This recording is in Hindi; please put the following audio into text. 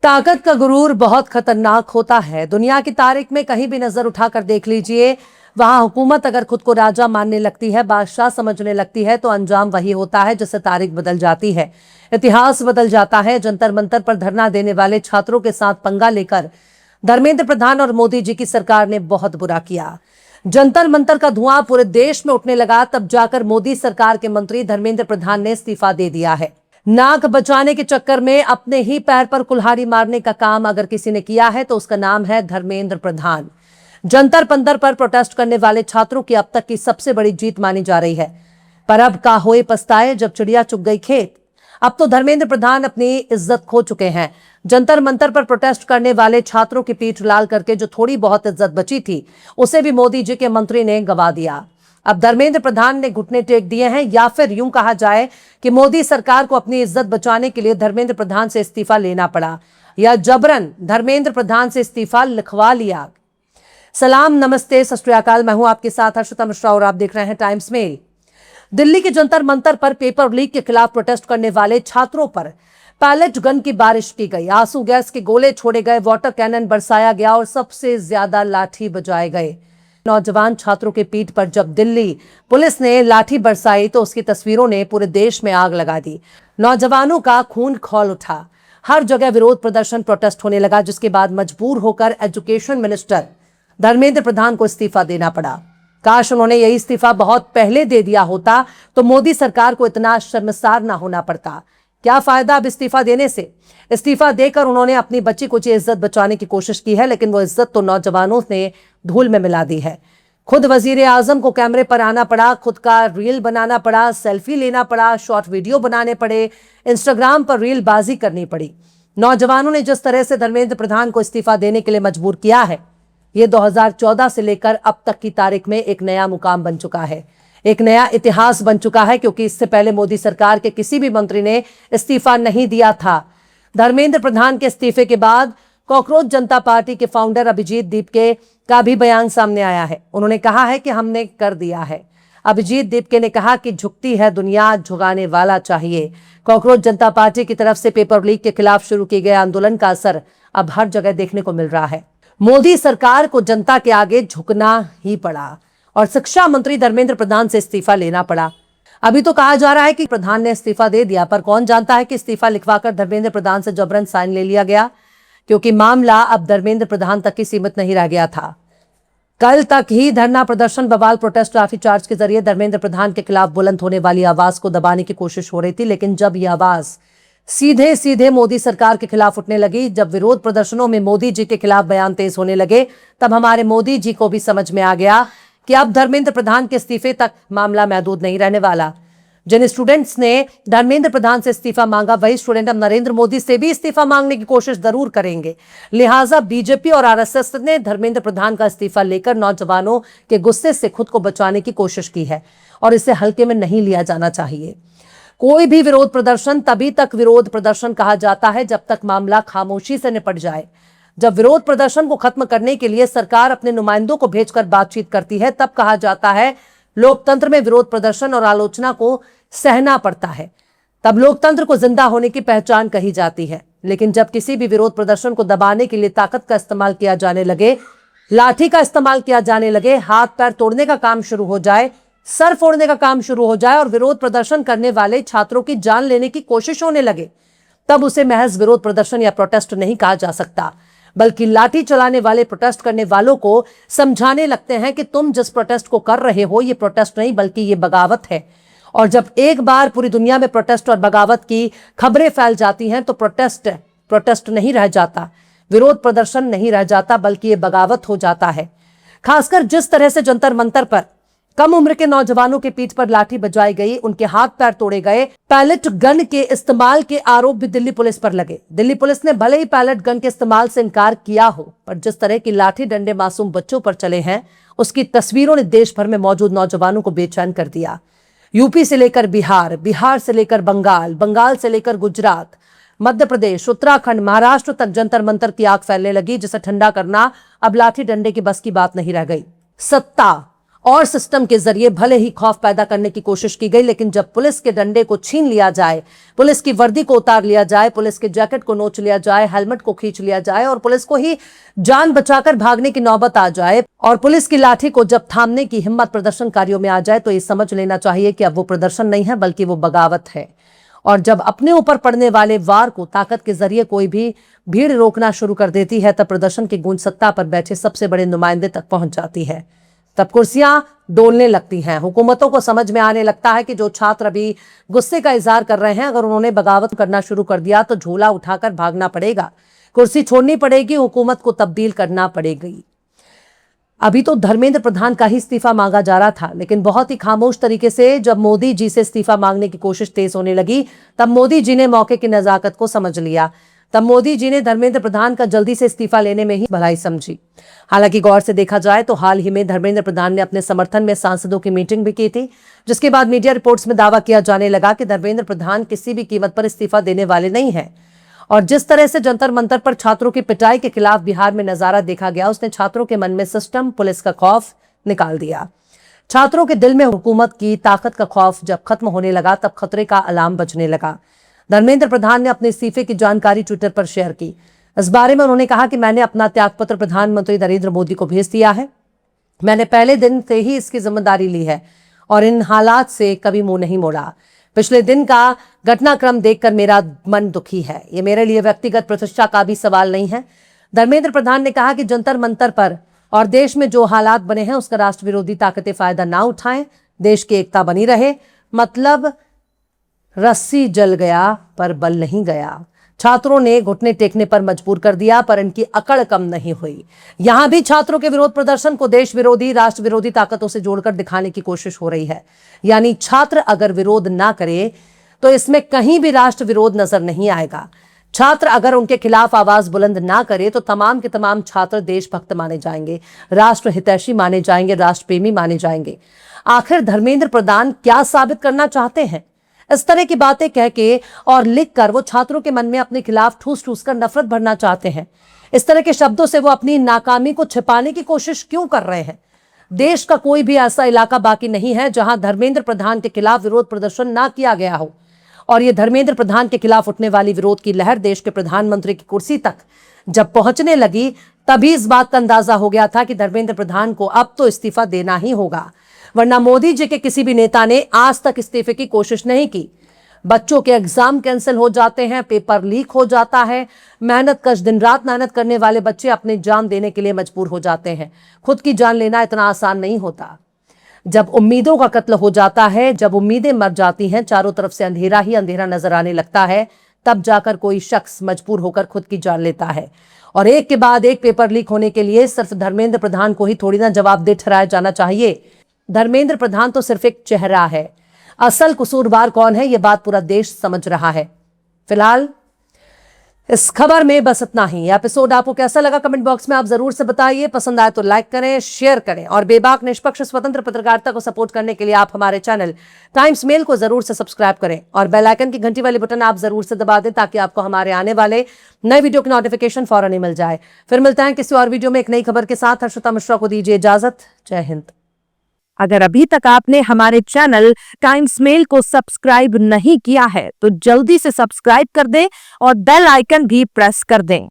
ताकत का गुरूर बहुत खतरनाक होता है। दुनिया की तारीख में कहीं भी नजर उठाकर देख लीजिए, वहां हुकूमत अगर खुद को राजा मानने लगती है, बादशाह समझने लगती है, तो अंजाम वही होता है जिससे तारीख बदल जाती है, इतिहास बदल जाता है। जंतर मंतर पर धरना देने वाले छात्रों के साथ पंगा लेकर धर्मेंद्र प्रधान और मोदी जी की सरकार ने बहुत बुरा किया। जंतर मंतर का धुआं पूरे देश में उठने लगा, तब जाकर मोदी सरकार के मंत्री धर्मेंद्र प्रधान ने इस्तीफा दे दिया है। नाक बचाने के चक्कर में अपने ही पैर पर कुल्हाड़ी मारने का काम अगर किसी ने किया है तो उसका नाम है धर्मेंद्र प्रधान। जंतर मंतर पर प्रोटेस्ट करने वाले छात्रों की अब तक की सबसे बड़ी जीत मानी जा रही है। पर अब का होए पछताए जब चिड़िया चुग गई खेत। अब तो धर्मेंद्र प्रधान अपनी इज्जत खो चुके हैं। जंतर मंतर पर प्रोटेस्ट करने वाले छात्रों की पीठ लाल करके जो थोड़ी बहुत इज्जत बची थी, उसे भी मोदी जी के मंत्री ने गंवा दिया। अब धर्मेंद्र प्रधान ने घुटने टेक दिए हैं, या फिर यूं कहा जाए कि मोदी सरकार को अपनी इज्जत बचाने के लिए धर्मेंद्र प्रधान से इस्तीफा लेना पड़ा, या जबरन धर्मेंद्र प्रधान से इस्तीफा लिखवा लिया। सलाम, नमस्ते, सत श्री अकाल। मैं हूं आपके साथ हर्षिता मिश्रा और आप देख रहे हैं टाइम्स मेल। दिल्ली के जंतर मंतर पर पेपर लीक के खिलाफ प्रोटेस्ट करने वाले छात्रों पर पैलेट गन की बारिश की गई, आंसू गैस के गोले छोड़े गए, वाटर कैनन बरसाया गया और सबसे ज्यादा लाठी बजाए गए। नौजवान छात्रों के पीठ पर जब दिल्ली पुलिस ने लाठी बरसाई तो उसकी तस्वीरों ने पूरे देश में आग लगा दी। नौजवानों का खून खौल उठा, हर जगह विरोध प्रदर्शन प्रोटेस्ट होने लगा, जिसके बाद मजबूर होकर एजुकेशन मिनिस्टर धर्मेंद्र प्रधान को इस्तीफा देना पड़ा। काश उन्होंने यही इस्तीफा बहुत पहले दे दिया होता तो मोदी सरकार को इतना शर्मसार ना होना पड़ता। क्या फायदा अब इस्तीफा देने से? इस्तीफा देकर उन्होंने अपनी बच्ची कुची इज्जत बचाने की कोशिश की है, लेकिन वो इज्जत तो नौजवानों ने धूल में मिला दी है। खुद वजीर आजम को कैमरे पर आना पड़ा, खुद का रील बनाना पड़ा, सेल्फी लेना पड़ा, शॉर्ट वीडियो बनाने पड़े, इंस्टाग्राम पर रील बाजी करनी पड़ी। नौजवानों ने जिस तरह से धर्मेंद्र प्रधान को इस्तीफा देने के लिए मजबूर किया है, ये 2014 से लेकर अब तक की तारीख में एक नया मुकाम बन चुका है, एक नया इतिहास बन चुका है, क्योंकि इससे पहले मोदी सरकार के किसी भी मंत्री ने इस्तीफा नहीं दिया था। धर्मेंद्र प्रधान के इस्तीफे के बाद कॉकरोच जनता पार्टी के फाउंडर अभिजीत दीपके का भी बयान सामने आया है। उन्होंने कहा है कि हमने कर दिया है। अभिजीत दीपके ने कहा कि झुकती है दुनिया, झुकाने वाला चाहिए। कॉकरोच जनता पार्टी की तरफ से पेपर लीक के खिलाफ शुरू किए गए आंदोलन का असर अब हर जगह देखने को मिल रहा है। मोदी सरकार को जनता के आगे झुकना ही पड़ा और शिक्षा मंत्री धर्मेंद्र प्रधान से इस्तीफा लेना पड़ा। अभी तो कहा जा रहा है कि प्रधान ने इस्तीफा दे दिया, पर कौन जानता है कि इस्तीफा लिखवाकर धर्मेंद्र प्रधान से जबरन साइन ले लिया गया, क्योंकि मामला अब धर्मेंद्र प्रधान तक ही सीमित नहीं रह गया था। कल तक ही धरना प्रदर्शन, बवाल, प्रोटेस्ट, लाठीचार्ज के जरिए धर्मेंद्र प्रधान के खिलाफ बुलंद होने वाली आवाज को दबाने की कोशिश हो रही थी, लेकिन जब यह आवाज सीधे सीधे मोदी सरकार के खिलाफ उठने लगी, जब विरोध प्रदर्शनों में मोदी जी के खिलाफ बयान तेज होने लगे, तब हमारे मोदी जी को भी समझ में आ गया कि अब धर्मेंद्र प्रधान के इस्तीफे तक मामला महदूद नहीं रहने वाला। जिन स्टूडेंट्स ने धर्मेंद्र प्रधान से इस्तीफा मांगा, वही स्टूडेंट अब नरेंद्र मोदी से भी इस्तीफा मांगने की कोशिश जरूर करेंगे। लिहाजा बीजेपी और आरएसएस ने धर्मेंद्र प्रधान का इस्तीफा लेकर नौजवानों के गुस्से से खुद को बचाने की कोशिश की है, और इसे हल्के में नहीं लिया जाना चाहिए। कोई भी विरोध प्रदर्शन तभी तक विरोध प्रदर्शन कहा जाता है जब तक मामला खामोशी से निपट जाए। जब विरोध प्रदर्शन को खत्म करने के लिए सरकार अपने नुमाइंदों को भेजकर बातचीत करती है, तब कहा जाता है लोकतंत्र में विरोध प्रदर्शन और आलोचना को सहना पड़ता है, तब लोकतंत्र को जिंदा होने की पहचान कही जाती है। लेकिन जब किसी भी विरोध प्रदर्शन को दबाने के लिए ताकत का इस्तेमाल किया जाने लगे, लाठी का इस्तेमाल किया जाने लगे, हाथ पैर तोड़ने का काम शुरू हो जाए, सर फोड़ने का काम शुरू हो जाए और विरोध प्रदर्शन करने वाले छात्रों की जान लेने की कोशिश होने लगे, तब उसे महज विरोध प्रदर्शन या प्रोटेस्ट नहीं कहा जा सकता, बल्कि लाठी चलाने वाले प्रोटेस्ट करने वालों को समझाने लगते हैं कि तुम जिस प्रोटेस्ट को कर रहे हो, ये प्रोटेस्ट नहीं बल्कि ये बगावत है। और जब एक बार पूरी दुनिया में प्रोटेस्ट और बगावत की खबरें फैल जाती हैं, तो प्रोटेस्ट नहीं रह जाता, विरोध प्रदर्शन नहीं रह जाता, बल्कि ये बगावत हो जाता है। खासकर जिस तरह से जंतर मंतर पर कम उम्र के नौजवानों के पीठ पर लाठी बजाई गई, उनके हाथ पैर तोड़े गए, पैलेट गन के इस्तेमाल के आरोप भी दिल्ली पुलिस पर लगे। दिल्ली पुलिस ने भले ही पैलेट गन के इस्तेमाल से इनकार किया हो, पर जिस तरह की लाठी डंडे मासूम बच्चों पर चले हैं, उसकी तस्वीरों ने देश भर में मौजूद नौजवानों को बेचैन कर दिया। यूपी से लेकर बिहार, बिहार से लेकर बंगाल, बंगाल से लेकर गुजरात, मध्य प्रदेश, उत्तराखंड, महाराष्ट्र तक जंतर मंतर की आग फैलने लगी, जिसे ठंडा करना अब लाठी डंडे की बस की बात नहीं रह गई। सत्ता और सिस्टम के जरिए भले ही खौफ पैदा करने की कोशिश की गई, लेकिन जब पुलिस के डंडे को छीन लिया जाए, पुलिस की वर्दी को उतार लिया जाए, पुलिस के जैकेट को नोच लिया जाए, हेलमेट को खींच लिया जाए और पुलिस को ही जान बचाकर भागने की नौबत आ जाए और पुलिस की लाठी को जब थामने की हिम्मत प्रदर्शनकारियों में आ जाए, तो ये समझ लेना चाहिए कि अब वो प्रदर्शन नहीं है बल्कि वो बगावत है। और जब अपने ऊपर पड़ने वाले वार को ताकत के जरिए कोई भी भीड़ रोकना शुरू कर देती है, तब प्रदर्शन की गूंज सत्ता पर बैठे सबसे बड़े नुमाइंदे तक पहुंच जाती है। तब कुर्सियां डोलने लगती हैं। हुकूमतों को समझ में आने लगता है कि जो छात्र अभी गुस्से का इजहार कर रहे हैं, अगर उन्होंने बगावत करना शुरू कर दिया तो झोला उठाकर भागना पड़ेगा, कुर्सी छोड़नी पड़ेगी, हुकूमत को तब्दील करना पड़ेगी। अभी तो धर्मेंद्र प्रधान का ही इस्तीफा मांगा जा रहा था, लेकिन बहुत ही खामोश तरीके से जब मोदी जी से इस्तीफा मांगने की कोशिश तेज होने लगी, तब मोदी जी ने मौके की नजाकत को समझ लिया। तब मोदी जी ने धर्मेंद्र प्रधान का जल्दी से इस्तीफा लेने में ही भलाई समझी। हालांकि गौर से देखा जाए तो हाल ही में धर्मेंद्र प्रधान ने अपने समर्थन में सांसदों की मीटिंग भी की थी, जिसके बाद मीडिया रिपोर्ट्स में दावा किया जाने लगा कि धर्मेंद्र प्रधान किसी भी कीमत पर इस्तीफा देने वाले नहीं है। और जिस तरह से जंतर मंतर पर छात्रों की पिटाई के खिलाफ बिहार में नजारा देखा गया, उसने छात्रों के मन में सिस्टम, पुलिस का खौफ निकाल दिया। छात्रों के दिल में हुकूमत की ताकत का खौफ जब खत्म होने लगा, तब खतरे का अलार्म बजने लगा। धर्मेंद्र प्रधान ने अपने इस्तीफे की जानकारी ट्विटर पर शेयर की। इस बारे में उन्होंने कहा कि मैंने अपना त्यागपत्र प्रधानमंत्री नरेंद्र मोदी को भेज दिया है। मैंने पहले दिन से ही इसकी जिम्मेदारी ली है और इन हालात से कभी मुंह नहीं मोड़ा। पिछले दिन का घटनाक्रम देखकर मेरा मन दुखी है। ये मेरे लिए व्यक्तिगत प्रतिष्ठा का भी सवाल नहीं है। धर्मेंद्र प्रधान ने कहा कि जंतर मंतर पर और देश में जो हालात बने हैं, उसका राष्ट्र विरोधी ताकतें फायदा ना उठाएं, देश की एकता बनी रहे। मतलब रस्सी जल गया पर बल नहीं गया। छात्रों ने घुटने टेकने पर मजबूर कर दिया, पर इनकी अकड़ कम नहीं हुई। यहां भी छात्रों के विरोध प्रदर्शन को देश विरोधी, राष्ट्र विरोधी ताकतों से जोड़कर दिखाने की कोशिश हो रही है। यानी छात्र अगर विरोध ना करे तो इसमें कहीं भी राष्ट्र विरोध नजर नहीं आएगा। छात्र अगर उनके खिलाफ आवाज बुलंद ना करे तो तमाम के तमाम छात्र देशभक्त माने जाएंगे, राष्ट्र हितैषी माने जाएंगे, राष्ट्र प्रेमी माने जाएंगे। आखिर धर्मेंद्र प्रधान क्या साबित करना चाहते हैं? इस तरह की बातें कह के और लिख कर वो छात्रों के मन में अपने खिलाफ ठूस ठूस कर नफरत भरना चाहते हैं। इस तरह के शब्दों से वो अपनी नाकामी को छिपाने की कोशिश क्यों कर रहे हैं? देश का कोई भी ऐसा इलाका बाकी नहीं है जहां धर्मेंद्र प्रधान के खिलाफ विरोध प्रदर्शन ना किया गया हो। और ये धर्मेंद्र प्रधान के खिलाफ उठने वाली विरोध की लहर देश के प्रधानमंत्री की कुर्सी तक जब पहुंचने लगी, तभी इस बात का अंदाजा हो गया था कि धर्मेंद्र प्रधान को अब तो इस्तीफा देना ही होगा, वरना मोदी जी के किसी भी नेता ने आज तक इस्तीफे की कोशिश नहीं की। बच्चों के एग्जाम कैंसिल हो जाते हैं, पेपर लीक हो जाता है, मेहनत कश दिन रात मेहनत करने वाले बच्चे अपनी जान देने के लिए मजबूर हो जाते हैं। खुद की जान लेना इतना आसान नहीं होता। जब उम्मीदों का कत्ल हो जाता है, जब उम्मीदें मर जाती हैं, चारों तरफ से अंधेरा ही अंधेरा नजर आने लगता है, तब जाकर कोई शख्स मजबूर होकर खुद की जान लेता है। और एक के बाद एक पेपर लीक होने के लिए सिर्फ धर्मेंद्र प्रधान को ही थोड़ी ना जवाबदेह ठहराया जाना चाहिए। धर्मेंद्र प्रधान तो सिर्फ एक चेहरा है, असल कसूरवार कौन है ये बात पूरा देश समझ रहा है। फिलहाल इस खबर में बस इतना ही। एपिसोड आपको कैसा लगा कमेंट बॉक्स में आप जरूर से बताइए। पसंद आए तो लाइक करें, शेयर करें और बेबाक निष्पक्ष स्वतंत्र पत्रकारिता को सपोर्ट करने के लिए आप हमारे चैनल टाइम्स मेल को जरूर से सब्सक्राइब करें और बेल आइकन की घंटी वाली बटन आप जरूर से दबा दें ताकि आपको हमारे आने वाले नए वीडियो की नोटिफिकेशन फौरन ही मिल जाए। फिर मिलते हैं किसी और वीडियो में एक नई खबर के साथ। हर्षिता मिश्रा को दीजिए इजाजत। जय हिंद। अगर अभी तक आपने हमारे चैनल टाइम्स मेल को सब्सक्राइब नहीं किया है तो जल्दी से सब्सक्राइब कर दें और बेल आइकन भी प्रेस कर दें।